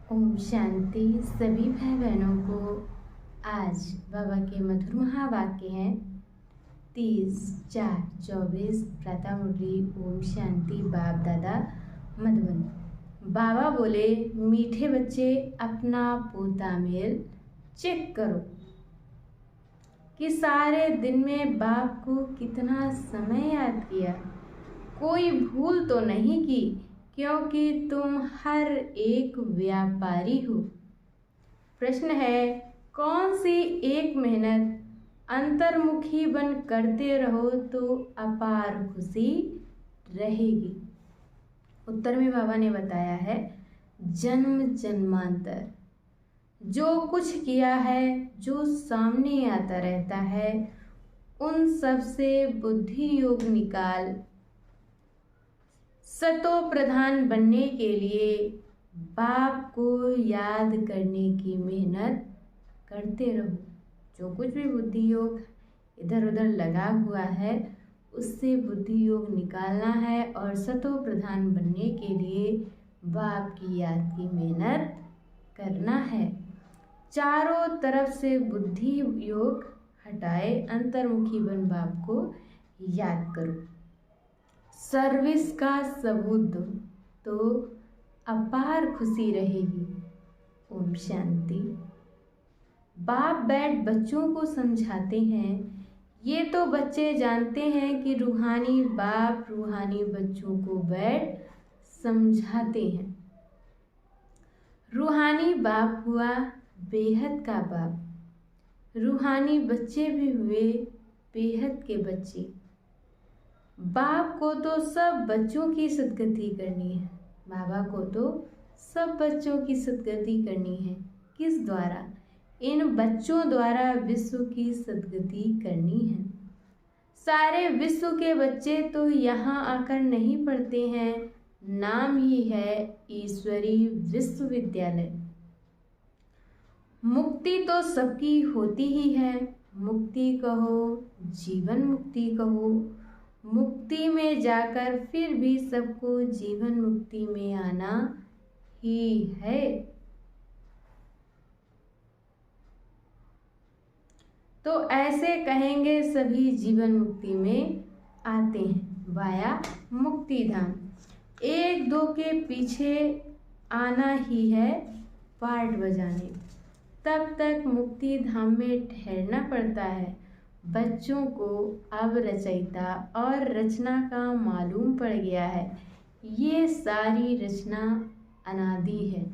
ओम शांति। सभी भाई बहनों को आज बाबा के मधुर महावाक्य हैं 30/4/24 प्रातः मुरली। ओम शांति। बाप दादा मधुबन। बाबा बोले, मीठे बच्चे अपना पोता मेल चेक करो कि सारे दिन में बाप को कितना समय याद किया, कोई भूल तो नहीं की, क्योंकि तुम हर एक व्यापारी हो। प्रश्न है, कौन सी एक मेहनत अंतर्मुखी बन करते रहो तो अपार खुशी रहेगी। उत्तर में बाबा ने बताया है, जन्म जन्मांतर जो कुछ किया है, जो सामने आता रहता है, उन सब से बुद्धि योग निकाल सतो प्रधान बनने के लिए बाप को याद करने की मेहनत करते रहो। जो कुछ भी बुद्धि योग इधर उधर लगा हुआ है, उससे बुद्धि योग निकालना है और सतो प्रधान बनने के लिए बाप की याद की मेहनत करना है। चारों तरफ से बुद्धि योग हटाए अंतर्मुखी बन बाप को याद करो। सर्विस का सबूत दो तो अपार खुशी रहेगी। ओम शांति। बाप बैठ बच्चों को समझाते हैं। ये तो बच्चे जानते हैं कि रूहानी बाप रूहानी बच्चों को बैठ समझाते हैं। रूहानी बाप हुआ बेहद का बाप, रूहानी बच्चे भी हुए बेहद के बच्चे। बाप को तो सब बच्चों की सद्गति करनी है, बाबा को तो सब बच्चों की सद्गति करनी है। किस द्वारा? इन बच्चों द्वारा विश्व की सद्गति करनी है। सारे विश्व के बच्चे तो यहाँ आकर नहीं पढ़ते हैं, नाम ही है ईश्वरी विश्वविद्यालय। मुक्ति तो सबकी होती ही है, मुक्ति कहो जीवन मुक्ति कहो, मुक्ति में जाकर फिर भी सबको जीवन मुक्ति में आना ही है। तो ऐसे कहेंगे सभी जीवन मुक्ति में आते हैं वाया मुक्ति धाम। एक दो के पीछे आना ही है पार्ट बजाने, तब तक मुक्ति धाम में ठहरना पड़ता है। बच्चों को अब रचयिता और रचना का मालूम पड़ गया है। ये सारी रचना अनादि है।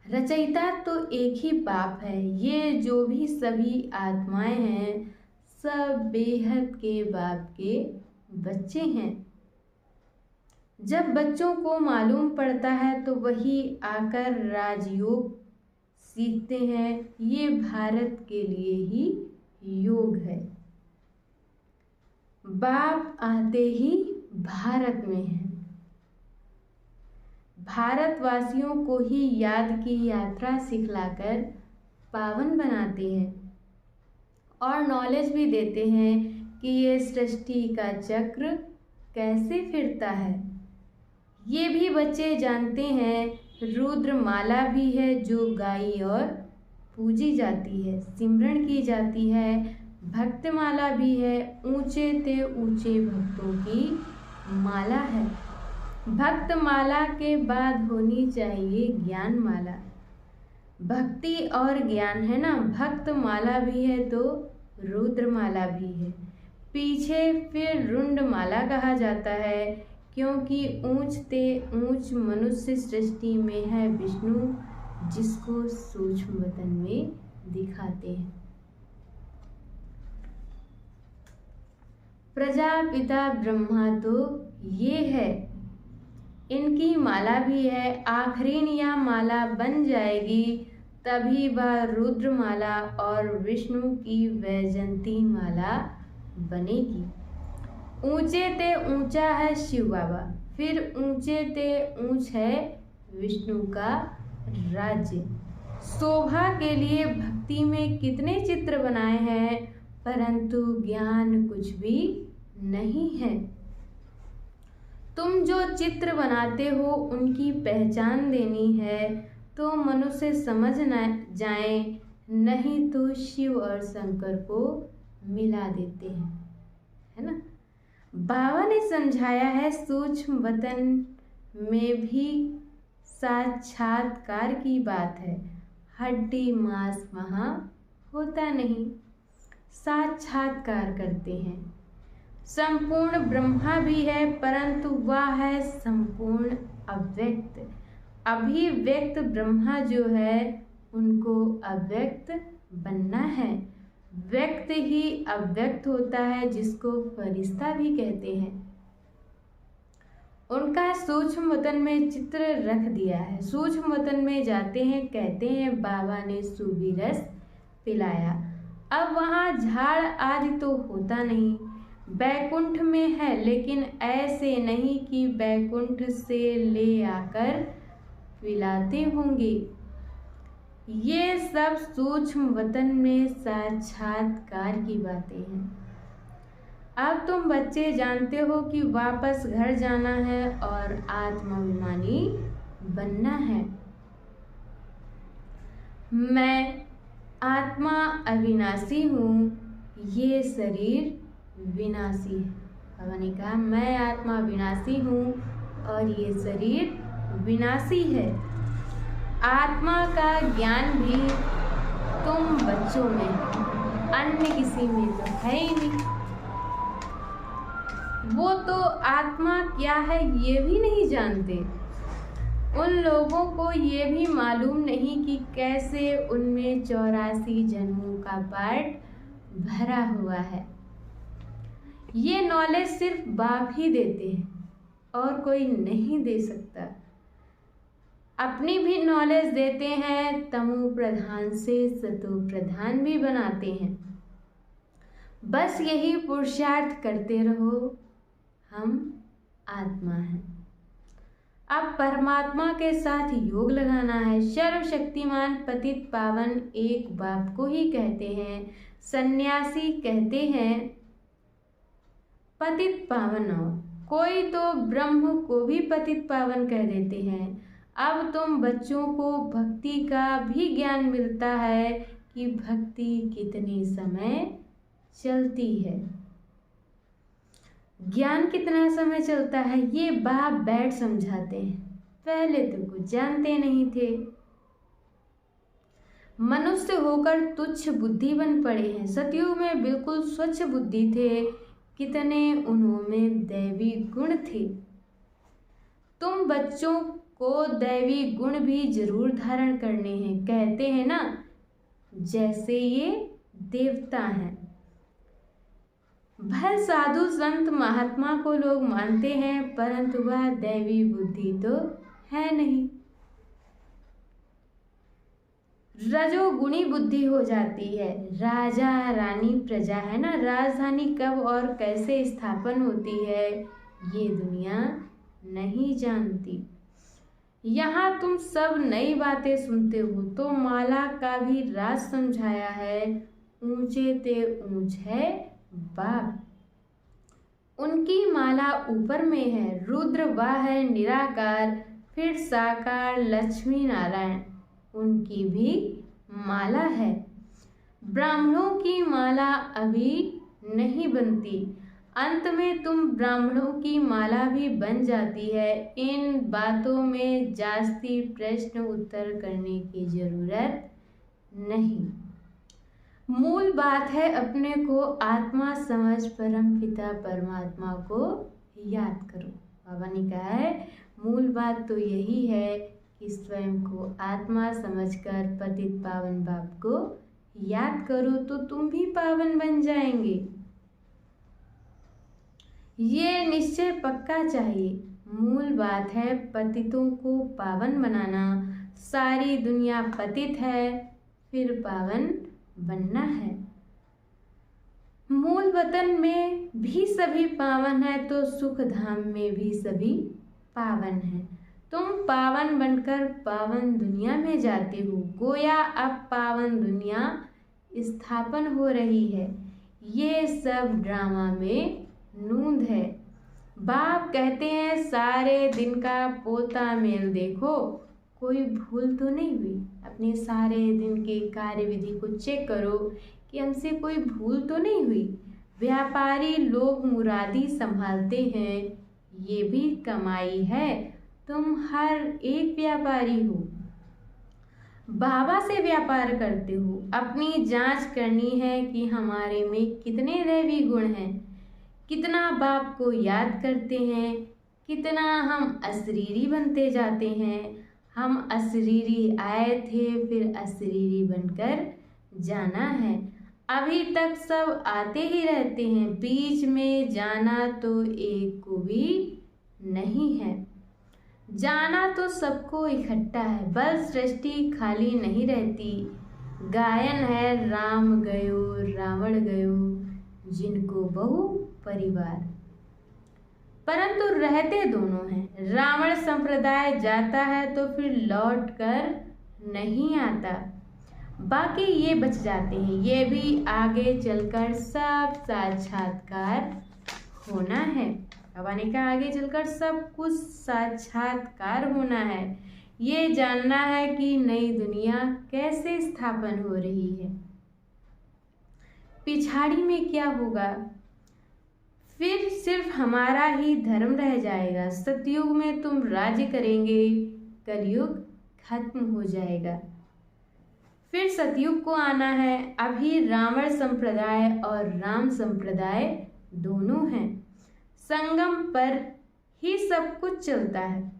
रचयिता तो एक ही बाप है। ये जो भी सभी आत्माएं हैं, सब बेहद के बाप के बच्चे हैं। जब बच्चों को मालूम पड़ता है तो वही आकर राजयोग सीखते हैं। ये भारत के लिए ही योग है। बाप आते ही भारत में है। भारतवासियों को ही याद की यात्रा सिखलाकर पावन बनाते हैं और नॉलेज भी देते हैं कि ये सृष्टि का चक्र कैसे फिरता है। ये भी बच्चे जानते हैं। रुद्र माला भी है जो गाई और पूजी जाती है, सिमरण की जाती है। भक्त माला भी है, ऊंचे ते ऊंचे भक्तों की माला है। भक्त माला के बाद होनी चाहिए ज्ञान माला। भक्ति और ज्ञान है ना, भक्त माला भी है तो रुद्र माला भी है। पीछे फिर रुंड माला कहा जाता है, क्योंकि ऊंच ते ऊंच मनुष्य सृष्टि में है विष्णु, जिसको सूक्ष्म वतन में दिखाते हैं। प्रजापिता ब्रह्मा तो ये है, इनकी माला भी है। आखिरीन यह माला बन जाएगी, तभी वह रुद्र माला और विष्णु की वैजंती माला बनेगी। ऊंचे ते ऊंचा है शिव बाबा, फिर ऊंचे ते ऊंच है विष्णु का राज्य। शोभा के लिए भक्ति में कितने चित्र बनाए हैं, परंतु ज्ञान कुछ भी नहीं है। तुम जो चित्र बनाते हो उनकी पहचान देनी है, तो मनुष्य समझ न जाए, नहीं तो शिव और शंकर को मिला देते हैं, है ना। बाबा ने समझाया है सूक्ष्म वतन में भी साक्षात्कार की बात है, हड्डी मांस वहाँ होता नहीं, साक्षात्कार करते हैं। संपूर्ण ब्रह्मा भी है परंतु वह है संपूर्ण अव्यक्त। अभिव्यक्त ब्रह्मा जो है उनको अव्यक्त बनना है। व्यक्त ही अव्यक्त होता है, जिसको फरिश्ता भी कहते हैं। उनका सूक्ष्म वतन में चित्र रख दिया है। सूक्ष्म वतन में जाते हैं, कहते हैं बाबा ने सुबीरस पिलाया। अब वहाँ झाड़ आदि तो होता नहीं, बैकुंठ में है, लेकिन ऐसे नहीं कि बैकुंठ से ले आकर पिलाते होंगे। ये सब सूक्ष्म वतन में साक्षात्कार की बातें हैं। अब तुम बच्चे जानते हो कि वापस घर जाना है और आत्माभिमानी बनना है। मैं आत्मा अविनाशी हूँ, ये शरीर विनाशी है। बाबा ने कहा मैं आत्मा विनाशी हूँ और ये शरीर विनाशी है। आत्मा का ज्ञान भी तुम बच्चों में, अन्य किसी में तो है ही नहीं। वो तो आत्मा क्या है ये भी नहीं जानते। उन लोगों को ये भी मालूम नहीं कि कैसे उनमें 84 जन्मों का पार्ट भरा हुआ है। ये नॉलेज सिर्फ बाप ही देते हैं और कोई नहीं दे सकता। अपनी भी नॉलेज देते हैं, तमो प्रधान से सतो प्रधान भी बनाते हैं। बस यही पुरुषार्थ करते रहो, हम आत्मा हैं। अब परमात्मा के साथ योग लगाना है। सर्वशक्तिमान पतित पावन एक बाप को ही कहते हैं। सन्यासी कहते हैं पतित पावन हो। कोई तो ब्रह्म को भी पतित पावन कह देते हैं। अब तुम बच्चों को भक्ति का भी ज्ञान मिलता है कि भक्ति कितने समय चलती है, ज्ञान कितना समय चलता है, ये बाप बैठ समझाते हैं। पहले तो कुछ जानते नहीं थे, मनुष्य होकर तुच्छ बुद्धि बन पड़े हैं। सतयुग में बिल्कुल स्वच्छ बुद्धि थे, कितने उनमें दैवी गुण थे। तुम बच्चों को दैवी गुण भी जरूर धारण करने हैं। कहते हैं ना, जैसे ये देवता हैं। भर साधु संत महात्मा को लोग मानते हैं, परंतु वह दैवी बुद्धि तो है नहीं, रजोगुणी बुद्धि हो जाती है। राजा रानी प्रजा है ना, राजधानी कब और कैसे स्थापन होती है ये दुनिया नहीं जानती। यहाँ तुम सब नई बातें सुनते हो, तो माला का भी राज समझाया है। ऊंचे ते ऊंच है बाप, उनकी माला ऊपर में है। रुद्र वह है निराकार, फिर साकार लक्ष्मी नारायण, उनकी भी माला है। ब्राह्मणों की माला अभी नहीं बनती, अंत में तुम ब्राह्मणों की माला भी बन जाती है। इन बातों में जास्ती प्रश्न उत्तर करने की जरूरत नहीं। मूल बात है अपने को आत्मा समझ परम पिता परमात्मा को याद करो। बाबा ने कहा है मूल बात तो यही है कि स्वयं को आत्मा समझकर पतित पावन बाप को याद करो, तो तुम भी पावन बन जाएंगे। ये निश्चय पक्का चाहिए। मूल बात है पतितों को पावन बनाना। सारी दुनिया पतित है, फिर पावन बनना है। मूल वतन में भी सभी पावन है, तो सुख धाम में भी सभी पावन है। तुम पावन बनकर पावन दुनिया में जाते हो। गोया अब पावन दुनिया स्थापन हो रही है। ये सब ड्रामा में नूंद है। बाप कहते हैं सारे दिन का पोता मेल देखो, कोई भूल तो नहीं हुई? अपने सारे दिन के कार्यविधि को चेक करो कि हमसे कोई भूल तो नहीं हुई। व्यापारी लोग मुरादी संभालते हैं, ये भी कमाई है। तुम हर एक व्यापारी हो, बाबा से व्यापार करते हो। अपनी जांच करनी है कि हमारे में कितने दैवी गुण हैं, कितना बाप को याद करते हैं, कितना हम अशरीरी बनते जाते हैं। हम अशरीरी आए थे, फिर अशरीरी बनकर जाना है। अभी तक सब आते ही रहते हैं, बीच में जाना तो एक को भी नहीं है। जाना तो सबको इकट्ठा है, बस सृष्टि खाली नहीं रहती। गायन है राम गयो रावण गयो, जिनको बहु परिवार, परंतु रहते दोनों हैं। रावण संप्रदाय जाता है तो फिर लौट कर नहीं आता, बाकी ये बच जाते हैं। ये भी आगे चलकर सब साक्षात्कार होना है। बाबा ने कहा आगे चलकर सब कुछ साक्षात्कार होना है। ये जानना है कि नई दुनिया कैसे स्थापन हो रही है, पिछाड़ी में क्या होगा। फिर सिर्फ हमारा ही धर्म रह जाएगा। सतयुग में तुम राज्य करेंगे, कलयुग खत्म हो जाएगा, फिर सतयुग को आना है। अभी रावण संप्रदाय और राम संप्रदाय दोनों हैं, संगम पर ही सब कुछ चलता है।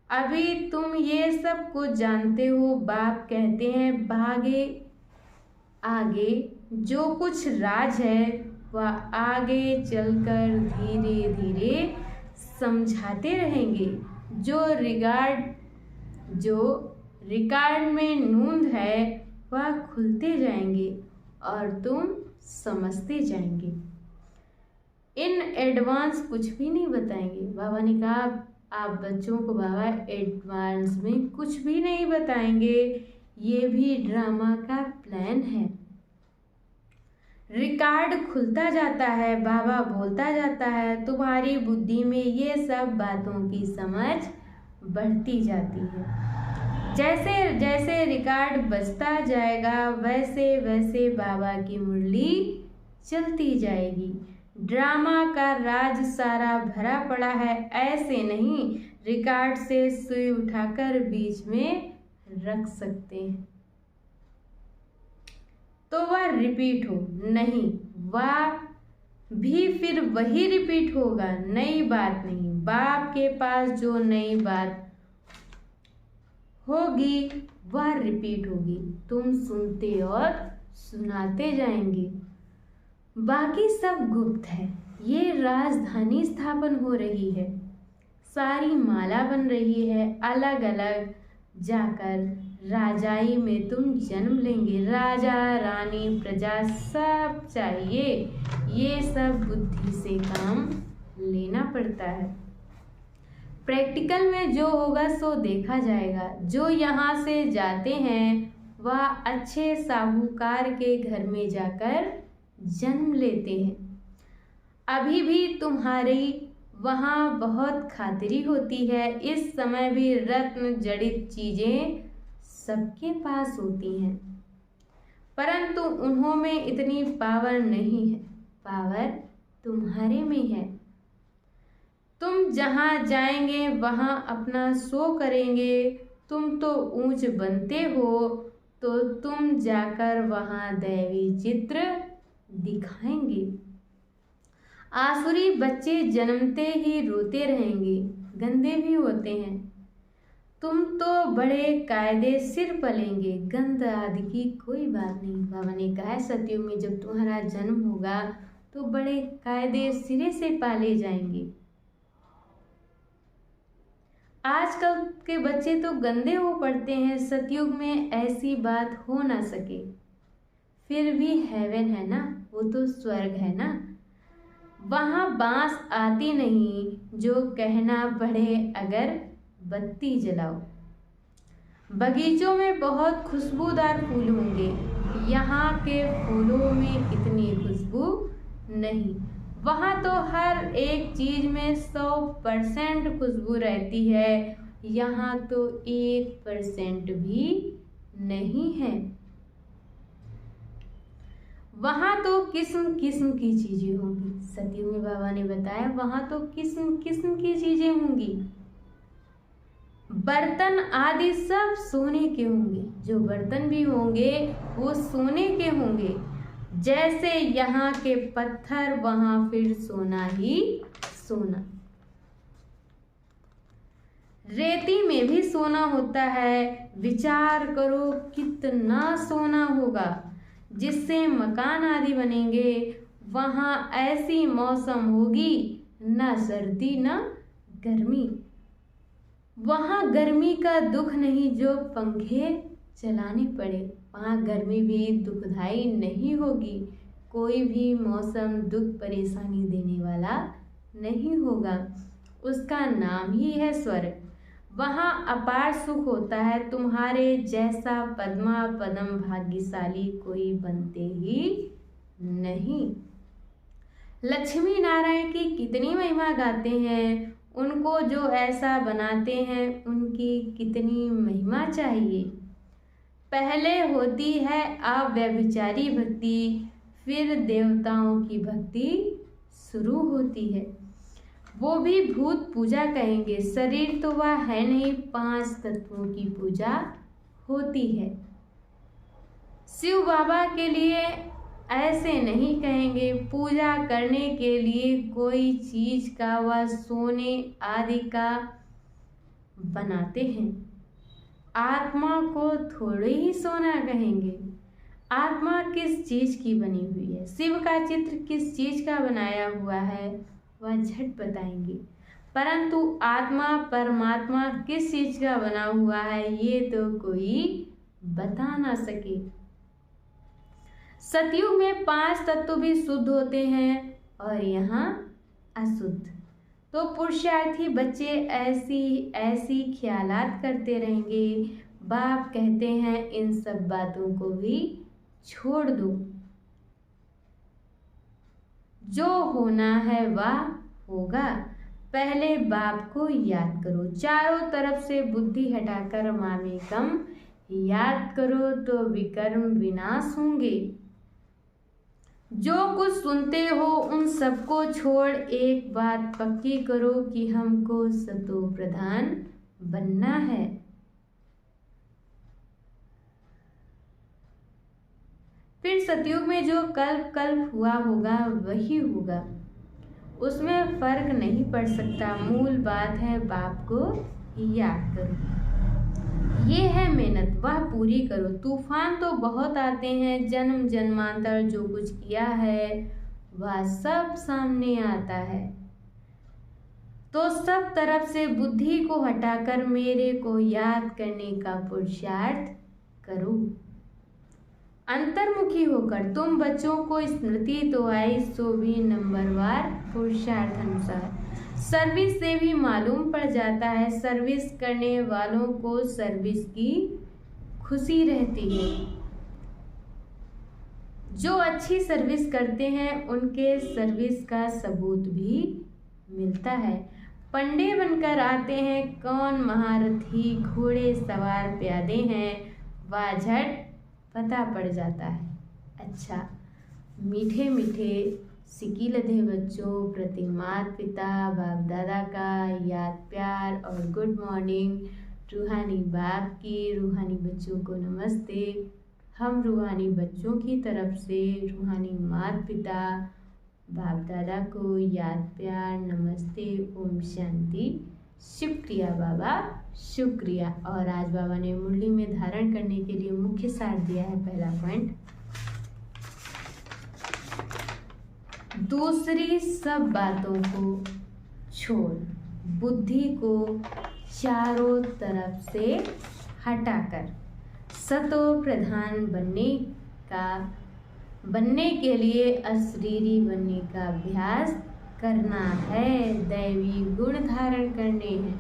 अभी तुम ये सब कुछ जानते हो। बाप कहते हैं भागे आगे जो कुछ राज है वह आगे चलकर धीरे धीरे समझाते रहेंगे। जो रिकॉर्ड में नूंद है वह खुलते जाएंगे और तुम समझते जाएंगे। इन एडवांस कुछ भी नहीं बताएंगे। बाबा ने कहा आप बच्चों को बाबा एडवांस में कुछ भी नहीं बताएंगे, ये भी ड्रामा का प्लान है। रिकॉर्ड खुलता जाता है, बाबा बोलता जाता है, तुम्हारी बुद्धि में ये सब बातों की समझ बढ़ती जाती है। जैसे जैसे रिकॉर्ड बजता जाएगा वैसे वैसे बाबा की मुरली चलती जाएगी। ड्रामा का राज सारा भरा पड़ा है, ऐसे नहीं रिकॉर्ड से सुई उठाकर बीच में रख सकते हैं तो वह रिपीट हो, नहीं वह भी फिर वही रिपीट होगा, नई बात नहीं। बाप के पास जो नई बात होगी वह रिपीट होगी, तुम सुनते और सुनाते जाएंगे। बाकी सब गुप्त है। ये राजधानी स्थापन हो रही है, सारी माला बन रही है। अलग अलग जाकर राजाई में तुम जन्म लेंगे। राजा रानी प्रजा सब चाहिए, ये सब बुद्धि से काम लेना पड़ता है। प्रैक्टिकल में जो होगा सो देखा जाएगा। जो यहाँ से जाते हैं वह अच्छे साहूकार के घर में जाकर जन्म लेते हैं। अभी भी तुम्हारी वहाँ बहुत खातिरी होती है। इस समय भी रत्न जड़ित चीजें सबके पास होती हैं, परंतु उन्हों में इतनी पावर नहीं है। पावर तुम्हारे में है। तुम जहाँ जाएंगे वहाँ अपना शो करेंगे। तुम तो ऊंच बनते हो तो तुम जाकर वहाँ दैवी चित्र दिखाएंगे। आसुरी बच्चे जन्मते ही रोते रहेंगे, गंदे भी होते हैं। तुम तो बड़े कायदे सिर पलेंगे, गंद आदि की कोई बात नहीं। बाबा ने कहा है सतयुग में जब तुम्हारा जन्म होगा तो बड़े कायदे सिरे से पाले जाएंगे। आजकल के बच्चे तो गंदे हो पड़ते हैं, सतयुग में ऐसी बात हो ना सके। फिर भी हेवन है ना, वो तो स्वर्ग है ना, वहाँ बांस आती नहीं जो कहना पड़े अगर बत्ती जलाओ। बगीचों में बहुत खुशबूदार फूल होंगे, यहाँ के फूलों में इतनी खुशबू नहीं। वहाँ तो हर एक चीज में 100% खुशबू रहती है। यहाँ तो 1% भी नहीं है। वहाँ तो किस्म किस्म की चीजें होंगी। सतयुग में बाबा ने बताया वहाँ तो किस्म किस्म की चीजें होंगी। बर्तन आदि सब सोने के होंगे। जो बर्तन भी होंगे वो सोने के होंगे। जैसे यहाँ के पत्थर वहाँ फिर सोना ही सोना। रेती में भी सोना होता है। विचार करो कितना सोना होगा जिससे मकान आदि बनेंगे। वहाँ ऐसी मौसम होगी ना सर्दी ना गर्मी। वहाँ गर्मी का दुख नहीं जो पंखे चलाने पड़े। वहाँ गर्मी भी दुखदाई नहीं होगी। कोई भी मौसम दुख परेशानी देने वाला नहीं होगा। उसका नाम ही है स्वर्ग। वहाँ अपार सुख होता है। तुम्हारे जैसा पद्मा पदम भाग्यशाली कोई बनते ही नहीं। लक्ष्मी नारायण की कितनी महिमा गाते हैं। उनको जो ऐसा बनाते हैं उनकी कितनी महिमा चाहिए। पहले होती है अव्यभिचारी भक्ति, फिर देवताओं की भक्ति शुरू होती है। वो भी भूत पूजा कहेंगे। शरीर तो वह है नहीं, 5 तत्वों की पूजा होती है। शिव बाबा के लिए ऐसे नहीं कहेंगे। पूजा करने के लिए कोई चीज का वह सोने आदि का बनाते हैं। आत्मा को थोड़ी ही सोना कहेंगे। आत्मा किस चीज की बनी हुई है, शिव का चित्र किस चीज का बनाया हुआ है वह झट बताएंगे। परंतु आत्मा परमात्मा किस चीज का बना हुआ है ये तो कोई बता ना सके। सतयुग में 5 तत्व भी शुद्ध होते हैं और यहाँ अशुद्ध। तो पुरुषार्थी बच्चे ऐसी ख्यालात करते रहेंगे। बाप कहते हैं इन सब बातों को भी छोड़ दो। जो होना है वह होगा। पहले बाप को याद करो। चारों तरफ से बुद्धि हटाकर मामेकम याद करो तो विकर्म विनाश होंगे। जो कुछ सुनते हो उन सबको छोड़ एक बात पक्की करो कि हमको सतो प्रधान बनना है। फिर सतयुग में जो कल्प कल्प हुआ होगा वही होगा। उसमें फर्क नहीं पड़ सकता। मूल बात है बाप को याद करो। ये है मेहनत, वह पूरी करो। तूफान तो बहुत आते हैं। जन्म जन्मांतर जो कुछ किया है वह सब सामने आता है। तो सब तरफ से बुद्धि को हटाकर मेरे को याद करने का पुरुषार्थ करो। अंतर्मुखी होकर तुम बच्चों को स्मृति तो आई सो भी नंबरवार पुरुषार्थ अनुसार। सर्विस से भी मालूम पड़ जाता है। सर्विस करने वालों को सर्विस की खुशी रहती है। जो अच्छी सर्विस करते हैं उनके सर्विस का सबूत भी मिलता है। पंडे बनकर आते हैं कौन महारथी घोड़े सवार प्यादे हैं वह झट पता पड़ जाता है। अच्छा, मीठे मीठे सिकी लधे बच्चों प्रति माता पिता बाप दादा का याद प्यार और गुड मॉर्निंग। रूहानी बाप की रूहानी बच्चों को नमस्ते। हम रूहानी बच्चों की तरफ से रूहानी माता पिता बाप दादा को याद प्यार नमस्ते ओम शांति। शुक्रिया बाबा शुक्रिया। और आज बाबा ने मुरली में धारण करने के लिए मुख्य सार दिया है। पहला पॉइंट, दूसरी सब बातों को छोड़ बुद्धि को चारों तरफ से हटाकर सतो प्रधान बनने के लिए अशरीरी बनने का अभ्यास करना है। दैवी गुण धारण करने हैं।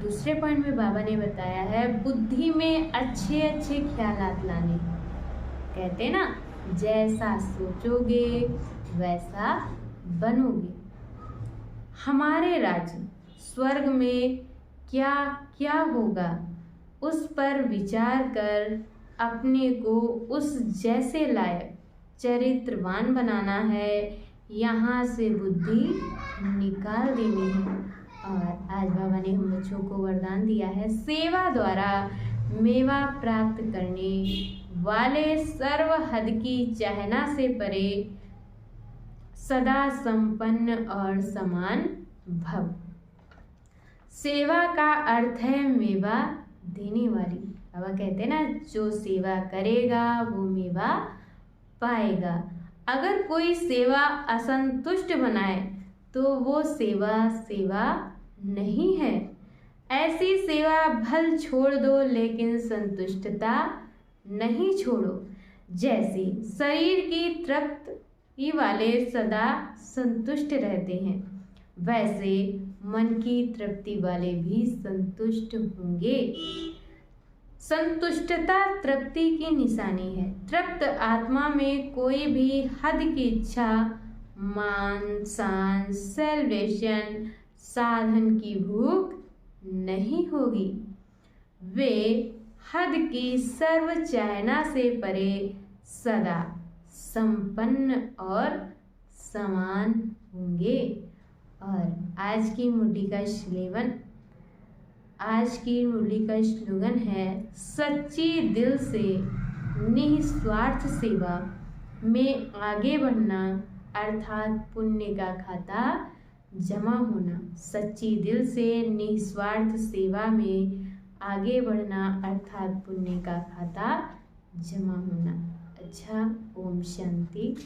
दूसरे पॉइंट में बाबा ने बताया है बुद्धि में अच्छे अच्छे ख्यालात लाने। कहते ना जैसा सोचोगे वैसा बनोगे। हमारे राज्य स्वर्ग में क्या क्या होगा, उस पर विचार कर अपने को उस जैसे लायक चरित्रवान बनाना है। यहाँ से बुद्धि निकाल देनी है। और आज बाबा ने हम बच्चों को वरदान दिया है, सेवा द्वारा मेवा प्राप्त करने वाले सर्व हद की चाहना से परे सदा संपन्न और समान भव। सेवा का अर्थ है मेवा देने वाली। बाबा कहते हैं ना, जो सेवा करेगा वो मेवा पाएगा। अगर कोई सेवा असंतुष्ट बनाए तो वो सेवा नहीं है। ऐसी सेवा भल छोड़ दो, लेकिन संतुष्टता नहीं छोड़ो। जैसे शरीर की तृप्ति वाले सदा संतुष्ट रहते हैं, वैसे मन की तृप्ति वाले भी संतुष्ट होंगे। संतुष्टता तृप्ति की निशानी है। तृप्त आत्मा में कोई भी हद की इच्छा, मान शान, सेलिब्रेशन, साधन की भूख नहीं होगी। वे हद की सर्व चाहना से परे सदा संपन्न और समान होंगे। और आज की मुरली का स्लोगन है, सच्ची दिल से निस्वार्थ सेवा में आगे बढ़ना अर्थात पुण्य का खाता जमा होना। सच्ची दिल से निस्वार्थ सेवा में आगे बढ़ना अर्थात पुण्य का खाता जमा होना। अच्छा, ओम शांति।